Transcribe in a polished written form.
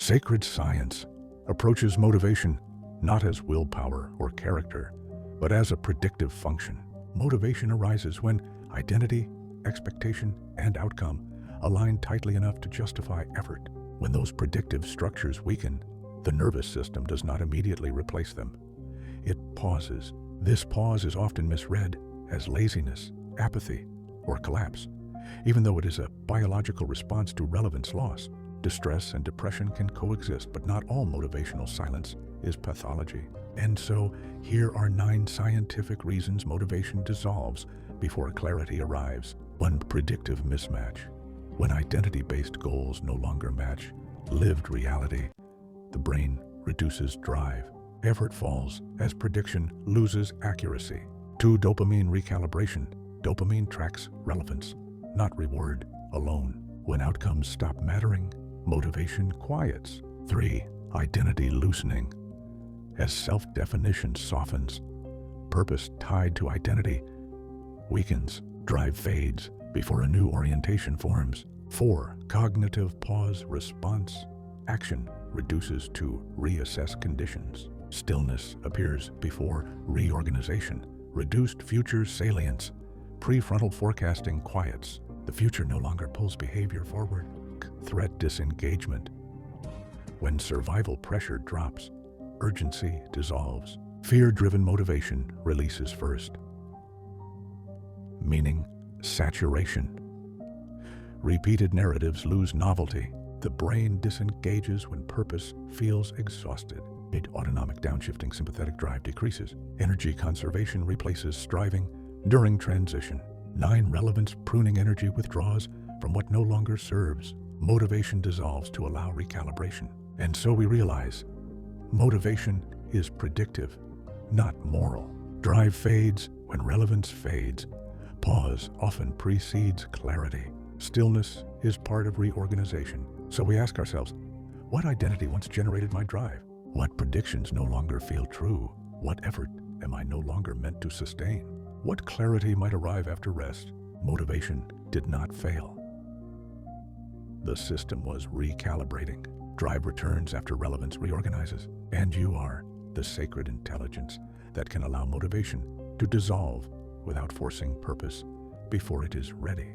Sacred science approaches motivation not as willpower or character, but as a predictive function. Motivation arises when identity, expectation, and outcome align tightly enough to justify effort. When those predictive structures weaken, the nervous system does not immediately replace them. It pauses. This pause is often misread as laziness, apathy, or collapse, even though it is a biological response to relevance loss. Distress and depression can coexist, but not all motivational silence is pathology. And so, here are 9 scientific reasons motivation dissolves before clarity arrives. 1. Predictive mismatch. When identity-based goals no longer match lived reality, the brain reduces drive. Effort falls as prediction loses accuracy. 2. Dopamine recalibration. Dopamine tracks relevance, not reward alone. When outcomes stop mattering, motivation quiets. 3. Identity loosening. As self-definition softens, purpose tied to identity weakens. Drive fades before a new orientation forms. 4. Cognitive pause response. Action reduces to reassess conditions. Stillness appears before reorganization. Reduced future salience. Prefrontal forecasting quiets. The future no longer pulls behavior forward. Threat disengagement. When survival pressure drops, urgency dissolves. Fear-driven motivation releases first. Meaning saturation. Repeated narratives lose novelty. The brain disengages when purpose feels exhausted. Autonomic downshifting sympathetic drive decreases. Energy conservation replaces striving during transition. 9. Relevance pruning energy withdraws from what no longer serves. Motivation dissolves to allow recalibration. And so we realize motivation is predictive, not moral. Drive fades when relevance fades. Pause often precedes clarity. Stillness is part of reorganization. So we ask ourselves, what identity once generated my drive? What predictions no longer feel true? What effort am I no longer meant to sustain? What clarity might arrive after rest? Motivation did not fail. The system was recalibrating. Drive returns after relevance reorganizes. And you are the sacred intelligence that can allow motivation to dissolve without forcing purpose before it is ready.